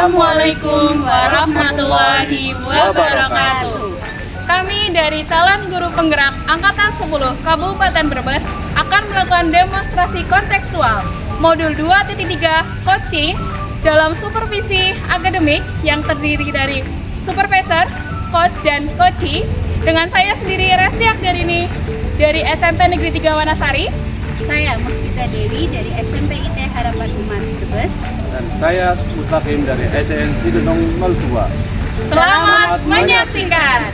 Assalamualaikum warahmatullahi wabarakatuh. Kami dari calon guru penggerak Angkatan 10 Kabupaten Brebes akan melakukan demonstrasi kontekstual Modul 2.3 Coaching dalam supervisi akademik yang terdiri dari supervisor, coach, dan coachee. Dengan saya sendiri Resti Akdarini dari SMP Negeri 3 Wanasari. Saya Mustika Dewi dari SMP IT Harapan Umat Brebes. Dan saya Mustaqim dari SDN Cibinong 02. Selamat menyaksikan.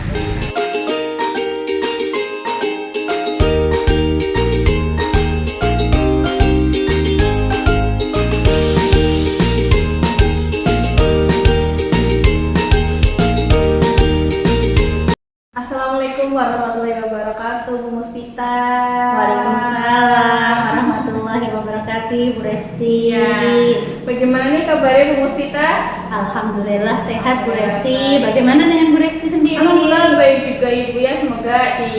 Assalamualaikum warahmatullahi wabarakatuh, Bu Muspita. Waalaikumsalam warahmatullahi wabarakatuh, Bu Resti. Bagaimana nih kabarnya Bu Muspita? Alhamdulillah sehat, Bu Resti. Bagaimana dengan Bu Resti sendiri? Alhamdulillah baik juga Ibu ya. Semoga di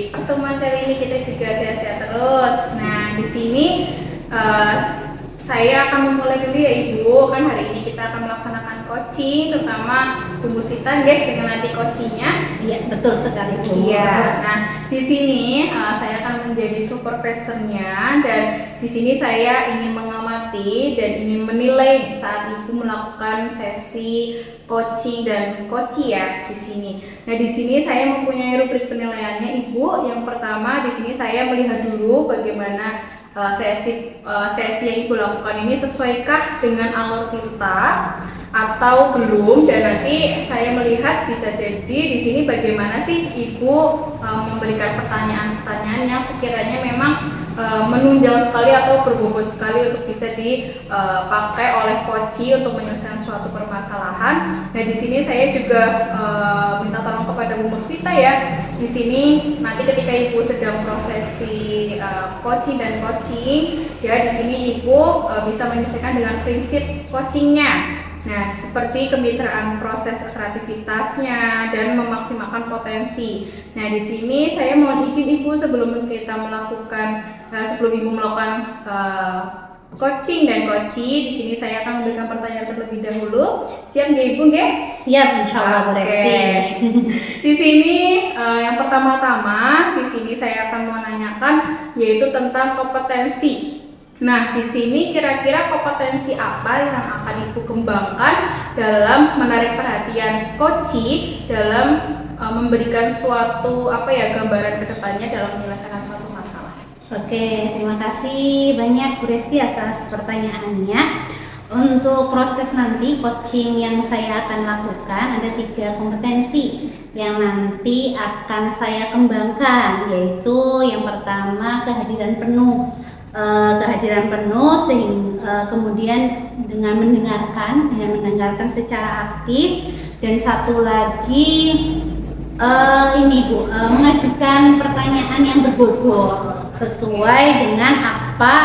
pertemuan kali ini kita juga sehat-sehat terus. Nah, di sini saya akan memulai dulu ya Ibu. Kan hari ini kita akan melaksanakan coaching, terutama Bu Muspita dengan nanti coachingnya. Iya, betul sekali, Bu. Iya. Nah, di sini saya akan menjadi supervisornya, dan di sini saya ingin mengamati dan ingin menilai saat Ibu melakukan sesi coaching dan coachee ya di sini. Nah, di sini saya mempunyai rubrik penilaiannya Ibu. Yang pertama di sini saya melihat dulu bagaimana sesi yang Ibu lakukan ini sesuaikah dengan alur kita atau belum, dan nanti saya melihat bisa jadi di sini bagaimana sih Ibu memberikan pertanyaan-pertanyaan yang sekiranya memang menunjang sekali atau berbobot sekali untuk bisa dipakai oleh coachee untuk menyelesaikan suatu permasalahan. Nah, di sini saya juga minta tolong kepada Bu Muspita ya. Di sini nanti ketika Ibu sedang prosesi coaching dan coaching ya, di sini Ibu bisa menyesuaikan dengan prinsip coachingnya. Nah, seperti kemitraan proses kreativitasnya dan memaksimalkan potensi. Nah, di sini saya mohon izin Ibu sebelum kita melakukan sebelum Ibu melakukan coaching dan coachee, di sini saya akan memberikan pertanyaan terlebih dahulu. Siap nggak Ibu nggih? Siap, insyaallah, Bu Resti. Di sini yang pertama-tama di sini saya akan menanyakan yaitu tentang kompetensi. Nah, di sini kira-kira kompetensi apa yang akan Ibu kembangkan dalam menarik perhatian coachee dalam memberikan suatu gambaran ke depannya dalam menyelesaikan suatu masalah. Oke, terima kasih banyak Bu Resti atas pertanyaannya. Untuk proses nanti coaching yang saya akan lakukan ada 3 kompetensi yang nanti akan saya kembangkan, yaitu yang pertama kehadiran penuh. Sehingga kemudian dengan mendengarkan secara aktif, dan satu lagi mengajukan pertanyaan yang berbobot sesuai dengan apa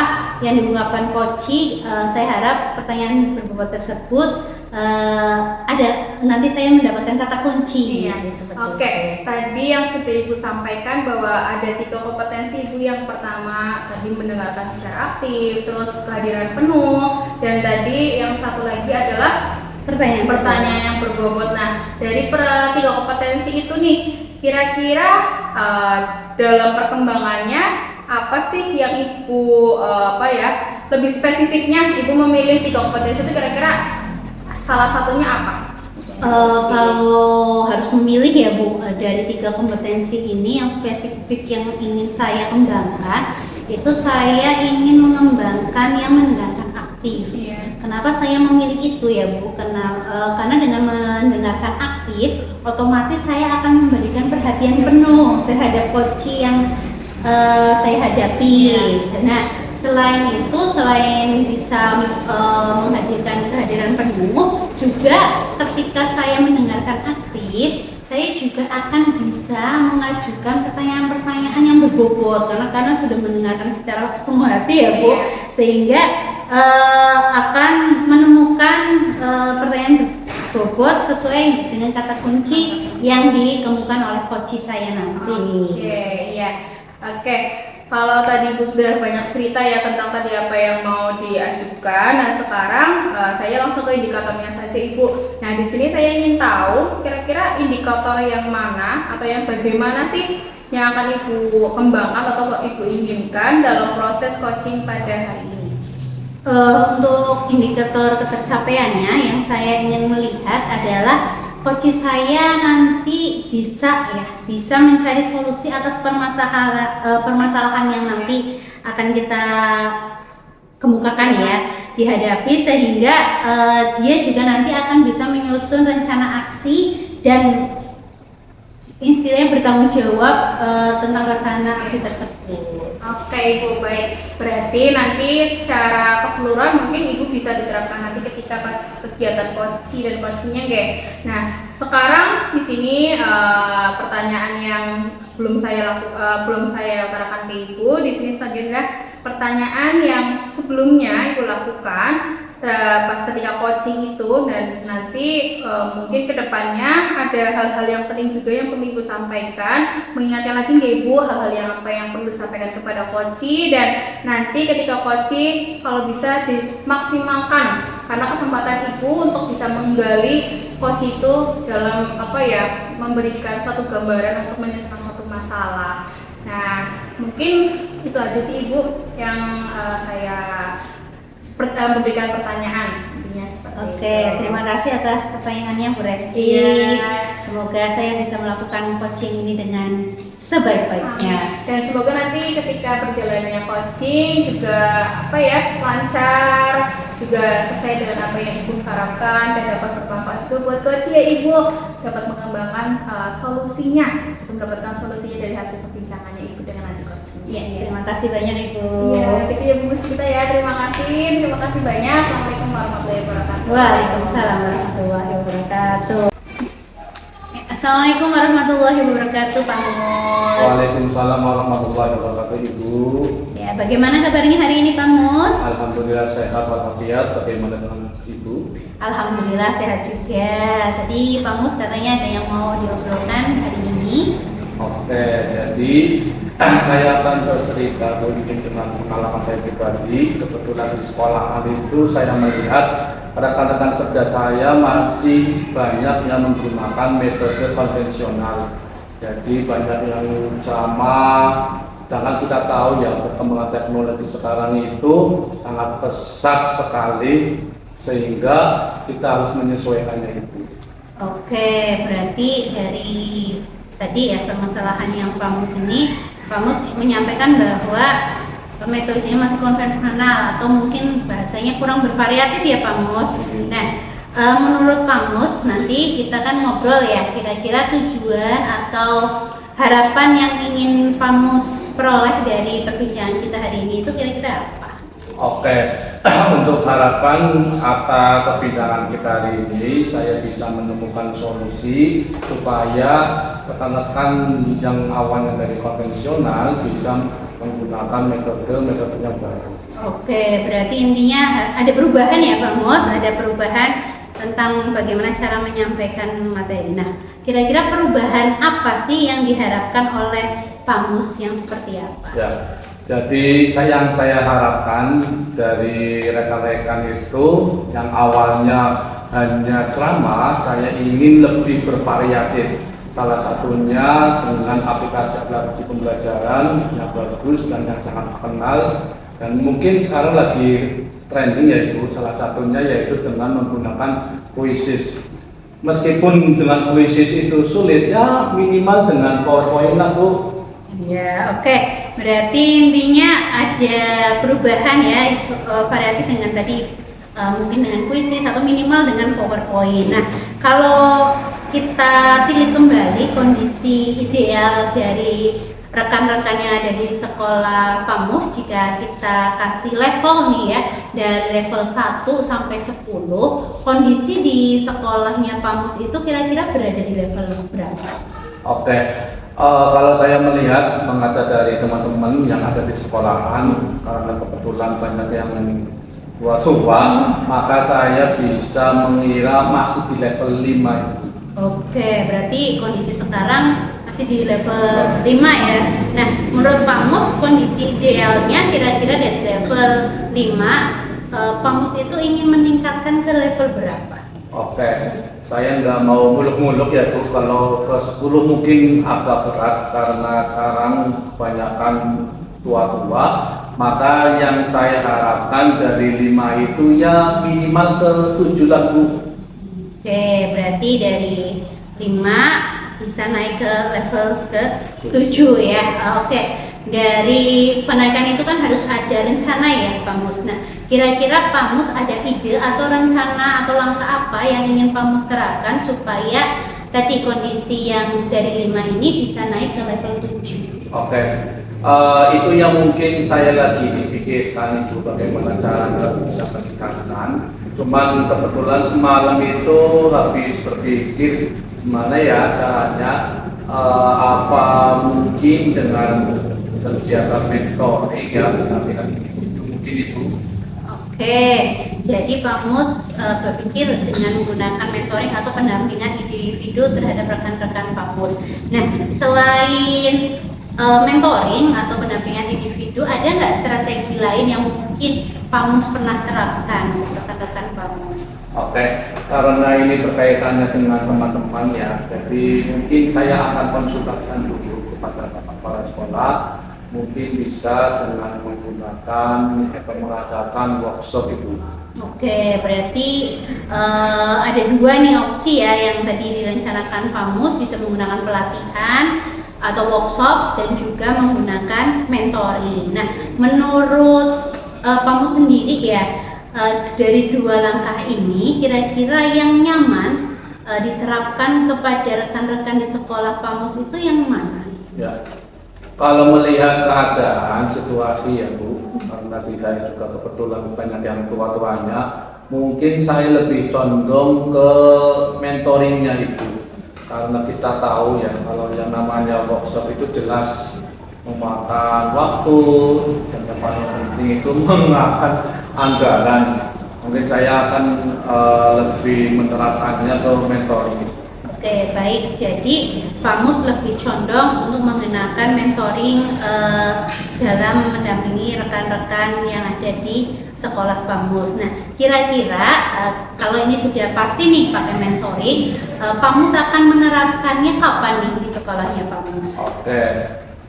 yang diungkapkan coachee. Saya harap pertanyaan berbobot tersebut nanti saya mendapatkan kata kunci. Iya. Oke. Tadi yang sudah Ibu sampaikan bahwa ada 3 kompetensi Ibu. Yang pertama tadi mendengarkan secara aktif, terus kehadiran penuh, dan tadi yang satu lagi adalah pertanyaan yang berbobot. Nah, dari 3 kompetensi itu nih, kira-kira dalam perkembangannya apa sih yang Ibu lebih spesifiknya Ibu memilih 3 kompetensi itu, kira-kira salah satunya apa? Kalau harus memilih ya Bu, dari 3 kompetensi ini yang spesifik yang ingin saya kembangkan, itu saya ingin mengembangkan yang mendengarkan aktif. Iya. Kenapa saya memilih itu ya Bu? Karena dengan mendengarkan aktif, otomatis saya akan memberikan perhatian penuh terhadap coachee yang saya hadapi. Iya. Nah, selain bisa menghadirkan kehadiran penuh, juga ketika saya mendengarkan aktif, saya juga akan bisa mengajukan pertanyaan-pertanyaan yang berbobot karena sudah mendengarkan secara sepenuh hati ya Bu, sehingga akan menemukan pertanyaan berbobot sesuai dengan kata kunci yang dikemukakan oleh coachee saya nanti. Oke. Kalau tadi Ibu sudah banyak cerita ya tentang tadi apa yang mau diajukan. Nah, sekarang saya langsung ke indikatornya saja, Ibu. Nah, di sini saya ingin tahu kira-kira indikator yang mana atau yang bagaimana sih yang akan Ibu kembangkan atau Ibu inginkan dalam proses coaching pada hari ini. Untuk indikator ketercapaiannya yang saya ingin melihat adalah coach saya nanti bisa mencari solusi atas permasalahan yang nanti akan kita kemukakan ya dihadapi, sehingga dia juga nanti akan bisa menyusun rencana aksi dan istilahnya bertanggung jawab tentang rencana aksi tersebut. Oke, Ibu, baik. Berarti nanti secara keseluruhan mungkin Ibu bisa diterapkan nanti ketika pas kegiatan coaching dan coachingnya, guys. Nah, sekarang di sini pertanyaan yang belum saya utarakan ke Ibu. Di sini selanjutnya pertanyaan yang sebelumnya Ibu lakukan pas ketika coaching itu, dan nanti mungkin kedepannya ada hal-hal yang penting juga yang perlu Ibu sampaikan. Mengingatkan lagi nggak Ibu hal-hal yang apa yang perlu disampaikan kepada coaching, dan nanti ketika coaching kalau bisa dimaksimalkan karena kesempatan Ibu untuk bisa menggali coach itu dalam memberikan suatu gambaran untuk menyelesaikan suatu masalah. Nah, mungkin itu aja sih Ibu yang saya memberikan pertanyaan, intinya seperti Oke, itu. terima kasih atas pertanyaannya Bu Resti. Iya. Semoga saya bisa melakukan coaching ini dengan sebaik-baiknya. Dan semoga nanti ketika perjalanannya coaching juga lancar, juga sesuai dengan apa yang Ibu harapkan dan dapat bermanfaat juga buat coaching ya Ibu, dapat mengembangkan solusinya, untuk mendapatkan solusinya dari hasil perbincangannya Ibu dengan nanti coaching. Iya, terima kasih banyak Ibu. Iya, gitu ya Bu kita ya. Terima kasih banyak. Assalamualaikum warahmatullahi wabarakatuh. Waalaikumsalam warahmatullahi wabarakatuh. Assalamualaikum warahmatullahi wabarakatuh, Pak Mus. Waalaikumsalam warahmatullahi wabarakatuh, Ibu. Ya, bagaimana kabarnya hari ini, Pak Mus? Alhamdulillah sehat walafiat. Bagaimana dengan Ibu? Alhamdulillah sehat juga. Tadi Pak Mus katanya ada yang mau diobrolkan hari ini. Oke, jadi saya akan bercerita mungkin dengan pengalaman saya pribadi. Kebetulan di sekolahan itu saya melihat rekan-rekan kerja saya masih banyak yang menggunakan metode konvensional. Jadi banyak yang sama. Sedangkan kita tahu ya perkembangan teknologi sekarang itu sangat pesat sekali, sehingga kita harus menyesuaikannya itu. Oke, berarti dari tadi ya permasalahan yang Pak Mus ini, Pak Mus menyampaikan bahwa metodenya masih konvensional atau mungkin bahasanya kurang bervariatif ya Pak Mus. Nah, menurut Pak Mus nanti kita kan ngobrol ya, kira-kira tujuan atau harapan yang ingin Pak Mus peroleh dari perbincangan kita hari ini itu kira-kira apa? Oke, untuk harapan atas perbincangan kita hari ini, saya bisa menemukan solusi supaya rekan-rekan yang awalnya dari konvensional bisa menggunakan metode yang baru. Oke, berarti intinya ada perubahan ya Pak Mus, ada perubahan tentang bagaimana cara menyampaikan materi. Nah, kira-kira perubahan apa sih yang diharapkan oleh Pak Mus yang seperti apa? Ya. Jadi yang saya harapkan dari rekan-rekan itu yang awalnya hanya ceramah, saya ingin lebih bervariatif. Salah satunya dengan aplikasi pembelajaran yang bagus dan yang sangat terkenal, dan mungkin sekarang lagi trending yaitu salah satunya yaitu dengan menggunakan quizzes. Meskipun dengan quizzes itu sulit, ya minimal dengan PowerPoint lah Bu. Ya, oke. Berarti intinya ada perubahan ya, variatif dengan tadi mungkin dengan kuisis atau minimal dengan PowerPoint. Nah, kalau kita tilik kembali kondisi ideal dari rekan-rekan yang ada di sekolah Pak Mus, jika kita kasih level nih ya, dari level 1 sampai 10, kondisi di sekolahnya Pak Mus itu kira-kira berada di level berapa? Oke. Kalau saya melihat mengaca dari teman-teman yang ada di sekolahan, karena kebetulan banyak yang tua-tua, maka saya bisa mengira masih di level 5 itu. Oke, berarti kondisi sekarang masih di level 5 ya. Nah, menurut Pak Mus kondisi idealnya kira-kira dari level 5 Pak Mus itu ingin meningkatkan ke level berapa? Oke, saya nggak mau muluk-muluk ya Bu, kalau ke 10 mungkin agak berat karena sekarang kebanyakan tua-tua, maka yang saya harapkan dari 5 itu ya minimal ke 7 lah Bu. Oke, berarti dari 5 bisa naik ke level ke 7 ya. Oke, dari penaikan itu kan harus ada rencana ya Pak Mus. Nah, kira-kira Pak Mus ada ide atau rencana atau langkah apa yang ingin Pak Mus terapkan supaya tadi kondisi yang dari 5 ini bisa naik ke level 7? Oke, itu yang mungkin saya lagi dipikirkan itu bagaimana cara bisa meningkatkan. Cuman kebetulan semalam itu habis berpikir gimana ya caranya, apa mungkin dengan kegiatan mentoring ya, mungkin itu. Oke, jadi Pak Mus berpikir dengan menggunakan mentoring atau pendampingan individu terhadap rekan-rekan Pak Mus. Nah, selain mentoring atau pendampingan individu, ada nggak strategi lain yang mungkin Pak Mus pernah terapkan rekan-rekan Pak Mus? Oke, karena ini berkaitannya dengan teman-teman ya, jadi mungkin saya akan konsultasikan dulu kepada kepala sekolah, mungkin bisa dengan menggunakan atau mengadakan workshop itu. Oke, berarti ada dua nih opsi ya yang tadi direncanakan Pak Mus, bisa menggunakan pelatihan atau workshop dan juga menggunakan mentoring. Nah, menurut Pak Mus sendiri ya, dari dua langkah ini kira-kira yang nyaman diterapkan kepada rekan-rekan di sekolah Pak Mus itu yang mana? Ya, kalau melihat keadaan situasi ya Bu, karena di saya juga kebetulan banyak yang tua-tuanya, mungkin saya lebih condong ke mentoringnya itu. Karena kita tahu ya, kalau yang namanya workshop itu jelas memakan waktu, dan yang paling penting itu memakan anggaran. Mungkin saya akan lebih menerapkannya ke mentoring. Oke, baik. Jadi Pak Mus lebih condong untuk menggunakan mentoring dalam mendampingi rekan-rekan yang ada di sekolah Pak Mus. Nah, kira-kira kalau ini sudah pasti nih pakai mentoring, Pak Mus akan menerapkannya kapan nih di sekolahnya Pak Mus? Oke,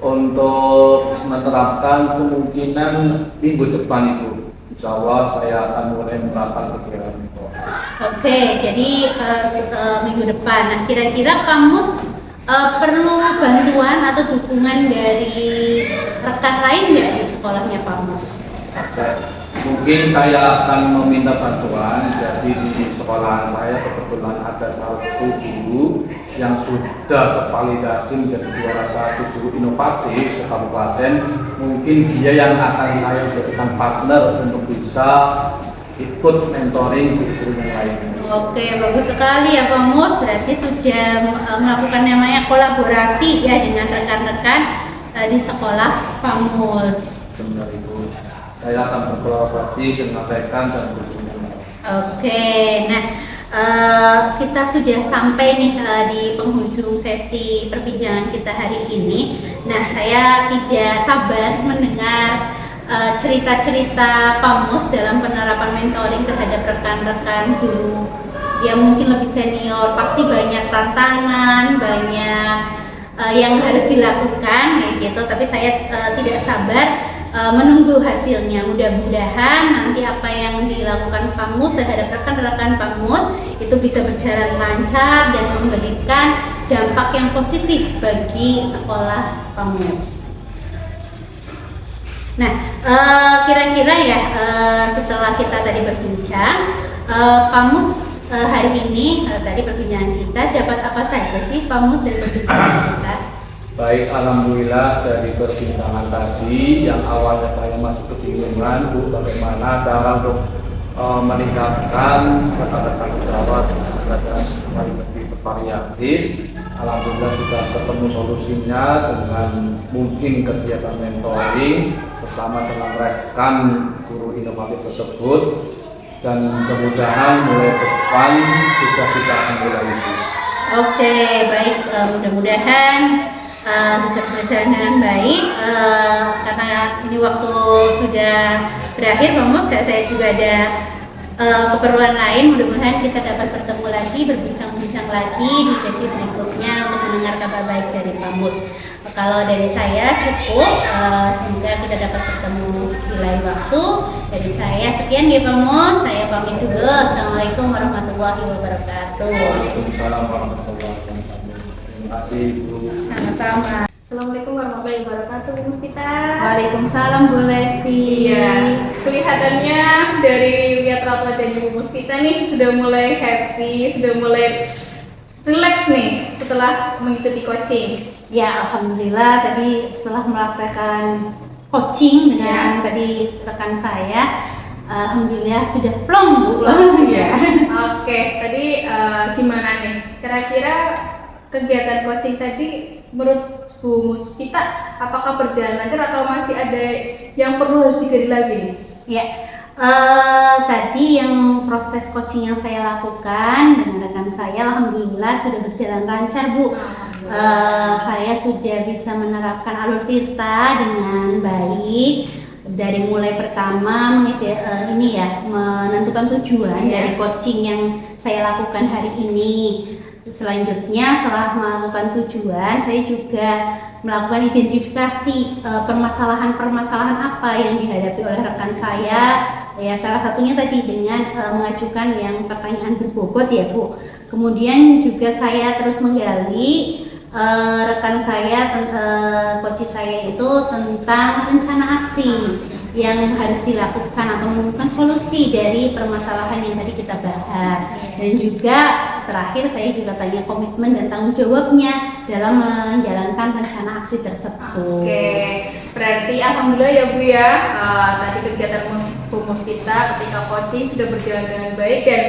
untuk menerapkan kemungkinan minggu depan itu, insya Allah saya akan mulai menerapkan kegiatan itu. Oke, jadi minggu depan. Nah, kira-kira Pak Mus perlu bantuan atau dukungan dari rekan lain nggak di sekolahnya Pak Mus? Oke, mungkin saya akan meminta bantuan. Jadi di sekolahan saya kebetulan ada satu guru yang sudah tervalidasi menjadi juara satu guru inovatif sekabupaten. Mungkin dia yang akan saya jadikan partner untuk bisa ikut mentoring guru yang lain. Oke, bagus sekali ya Pak Mus. Berarti sudah melakukan namanya kolaborasi ya dengan rekan-rekan di sekolah Pak Mus. Benar itu. Saya akan berkolaborasi dengan rekan dan guru yang lain. Oke, nah kita sudah sampai nih di penghujung sesi perbincangan kita hari ini. Nah, saya tidak sabar mendengar cerita-cerita Pak Mus dalam penerapan mentoring terhadap rekan-rekan guru yang mungkin lebih senior. Pasti banyak tantangan, banyak yang harus dilakukan ya gitu. Tapi saya tidak sabar menunggu hasilnya. Mudah-mudahan nanti apa yang dilakukan Pak Mus terhadap rekan-rekan Pak Mus itu bisa berjalan lancar dan memberikan dampak yang positif bagi sekolah Pak Mus. Nah, kira-kira ya setelah kita tadi berbincang, Pak Mus hari ini tadi perbincangan kita dapat apa saja sih Pak Mus dari perbincangan kita? Baik, alhamdulillah dari perbincangan tadi yang awalnya saya masih kebingungan Bu, bagaimana cara untuk meningkatkan rekan-rekan pejabat keberadaan yang lebih bervariatif. Alhamdulillah sudah ketemu solusinya dengan mungkin kegiatan mentoring bersama dengan rekan guru inovatif tersebut, dan mudah-mudahan mulai depan sudah kita akan mulai itu. Oke, baik. Mudah-mudahan bisa berjalan dengan baik. Karena ini waktu sudah berakhir, kayak saya juga ada keperluan lain. Mudah-mudahan kita dapat bertemu lagi, berbincang-bincang lagi di sesi berikutnya untuk mendengar kabar baik dari Pak Mus. Kalau dari saya cukup, semoga kita dapat bertemu di lain waktu. Dari saya sekian ya Pak Mus, saya pamit dulu. Assalamualaikum warahmatullahi wabarakatuh. Waalaikumsalam warahmatullahi wabarakatuh. Terima kasih Bu. Sama-sama. Assalamualaikum warahmatullahi wabarakatuh, Bu Muspita. Waalaikumsalam Bu Lesti. Iya, kelihatannya dari lihat raut wajahnya Bu Muspita nih sudah mulai happy, sudah mulai relax nih setelah mengikuti coaching. Ya, alhamdulillah tadi setelah melakukan coaching dengan tadi rekan saya, alhamdulillah sudah plong Bu. Ya. Oke, tadi gimana nih? Kira-kira kegiatan coaching tadi menurut Bu Muspita apakah berjalan lancar atau masih ada yang perlu harus digali lagi nih? Ya, tadi yang proses coaching yang saya lakukan dengan rekan saya, alhamdulillah sudah berjalan lancar Bu. Saya sudah bisa menerapkan alur tirta dengan baik dari mulai pertama menentukan tujuan dari coaching yang saya lakukan hari ini. Selanjutnya setelah melakukan tujuan, saya juga melakukan identifikasi permasalahan-permasalahan apa yang dihadapi oleh rekan saya. Ya, salah satunya tadi dengan mengajukan yang pertanyaan berbobot ya Bu. Kemudian juga saya terus menggali rekan saya, coach saya itu tentang rencana aksi yang harus dilakukan atau menemukan solusi dari permasalahan yang tadi kita bahas. Dan juga terakhir saya juga tanya komitmen dan tanggung jawabnya dalam menjalankan rencana aksi tersebut. Oke, berarti alhamdulillah ya Bu ya, tadi kegiatan Bu Muspita ketika coaching sudah berjalan dengan baik dan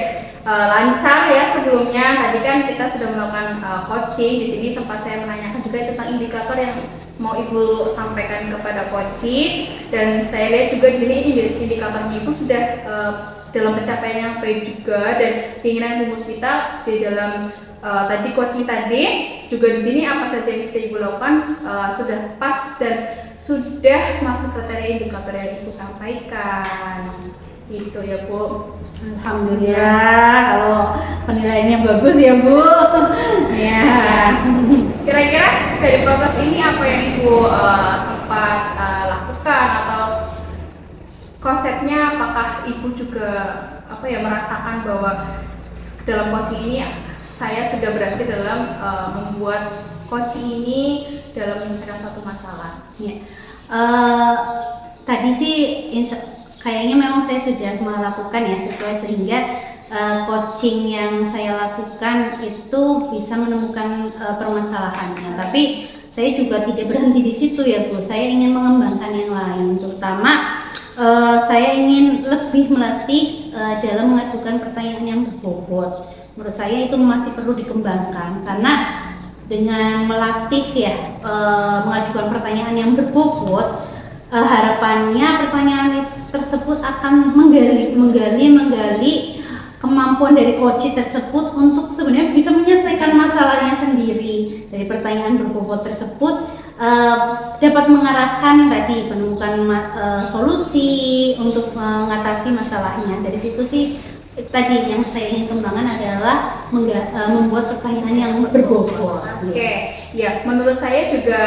lancar ya. Sebelumnya tadi kan kita sudah melakukan coaching. Di sini sempat saya menanyakan juga tentang indikator yang mau Ibu sampaikan kepada coaching, dan saya lihat juga di sini indikatornya Ibu sudah dalam pencapaian yang baik juga, dan keinginan Bu Muspita di dalam tadi coaching tadi juga di sini apa saja yang sudah Ibu lakukan sudah pas dan sudah masuk kriteria indikator yang Ibu sampaikan. Itu ya Bu. Alhamdulillah kalau penilaiannya bagus ya Bu. Ya. Kira-kira dari proses ini apa yang Ibu sempat lakukan, atau konsepnya apakah Ibu juga merasakan bahwa dalam coaching ini saya sudah berhasil dalam membuat coaching ini dalam menyelesaikan suatu masalah? Ya. Tadi sih kayaknya memang saya sudah melakukan ya sesuai, sehingga coaching yang saya lakukan itu bisa menemukan permasalahannya. Tapi saya juga tidak berhenti di situ ya Bu. Saya ingin mengembangkan yang lain, terutama saya ingin lebih melatih dalam mengajukan pertanyaan yang berbobot. Menurut saya itu masih perlu dikembangkan, karena dengan melatih mengajukan pertanyaan yang berbobot, harapannya pertanyaan tersebut akan menggali kemampuan dari coach tersebut untuk sebenarnya bisa menyelesaikan masalahnya sendiri. Dari pertanyaan berbobot tersebut dapat mengarahkan tadi penemukan solusi untuk mengatasi masalahnya. Dari situ sih tadi yang saya ingin kembangkan adalah membuat pertanyaan yang berbobot. Oke, ya menurut saya juga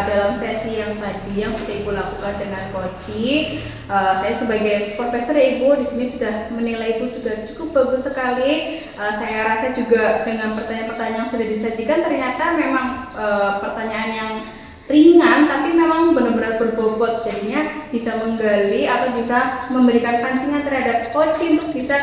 dalam sesi yang tadi yang sudah Ibu lakukan dengan coaching, saya sebagai supervisor Ibu di sini sudah menilai Ibu juga cukup bagus sekali. Saya rasa juga dengan pertanyaan-pertanyaan yang sudah disajikan ternyata memang pertanyaan yang ringan tapi memang benar-benar berbobot, jadinya bisa menggali atau bisa memberikan pancingan terhadap coaching untuk bisa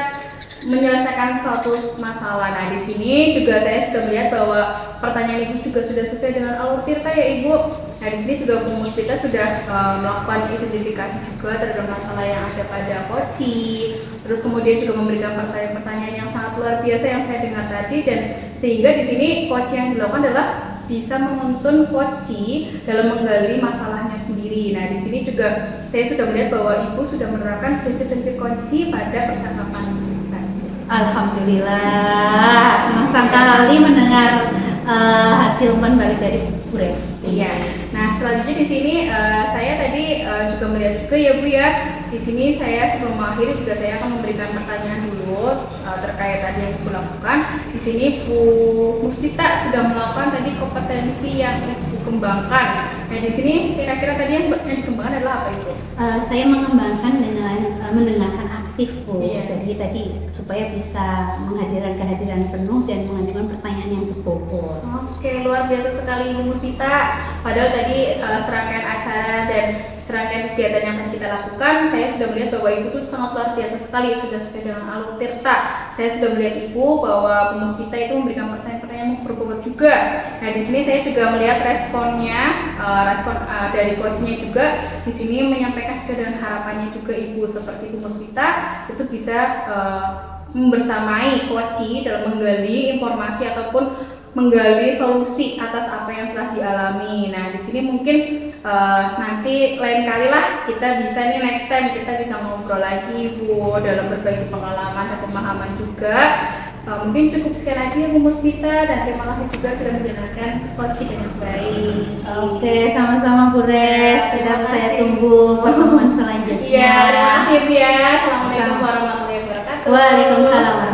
menyelesaikan suatu masalah. Nah, di sini juga saya sudah melihat bahwa pertanyaan Ibu juga sudah sesuai dengan alur tirta ya Ibu. Nah, di sini juga Bu Muspita sudah melakukan identifikasi juga terhadap masalah yang ada pada coaching. Terus kemudian juga memberikan pertanyaan-pertanyaan yang sangat luar biasa yang saya dengar tadi, dan sehingga di sini coaching yang dilakukan adalah bisa menuntun coaching dalam menggali masalahnya sendiri. Nah, di sini juga saya sudah melihat bahwa Ibu sudah menerapkan prinsip-prinsip coaching pada percakapan. Alhamdulillah, senang sekali mendengar hasil umpan balik dari Bu Resti. Iya, selanjutnya di sini saya tadi juga melihat juga ya Bu ya. Di sini saya sebelum mengakhiri juga saya akan memberikan pertanyaan dulu terkait tadi yang Ibu lakukan. Di sini Bu Muspita sudah melakukan tadi kompetensi yang Ibu kembangkan. Nah di sini kira-kira tadi yang dikembangkan adalah apa Ibu? Saya mengembangkan dengan mendengarkan aktif Bu. Iya. Jadi tadi supaya bisa menghadirkan kehadiran penuh dan mengajukan pertanyaan yang berbobot. Oke, luar biasa sekali Ibu Muspita. Padahal tadi serangkaian acara dan serangkaian kegiatan yang akan kita lakukan, saya sudah melihat bahwa Ibu itu sangat luar biasa sekali, sudah sesuai dengan alur tirta. Saya sudah melihat Ibu bahwa Bu Muspita itu memberikan pertanyaan-pertanyaan yang berbobot juga. Nah, di sini saya juga melihat responnya, respon dari coachnya juga di sini menyampaikan sesuai dengan harapannya juga Ibu, seperti Bu Muspita itu bisa membersamai coach dalam menggali informasi ataupun menggali solusi atas apa yang telah dialami. Nah, di sini mungkin nanti lain kali lah kita bisa nih next time kita bisa ngobrol lagi Bu dalam berbagi pengalaman dan pemahaman juga. Mungkin cukup sekian aja ya Bu Muspita, dan terima kasih juga sudah menjalankan coaching dengan baik. Oke, sama-sama Bu Res. Terima kasih. Saya tunggu pertemuan selanjutnya. Iya, terima kasih Bu ya. Assalamualaikum Sama-sama. warahmatullahi wabarakatuh. Waalaikumsalam.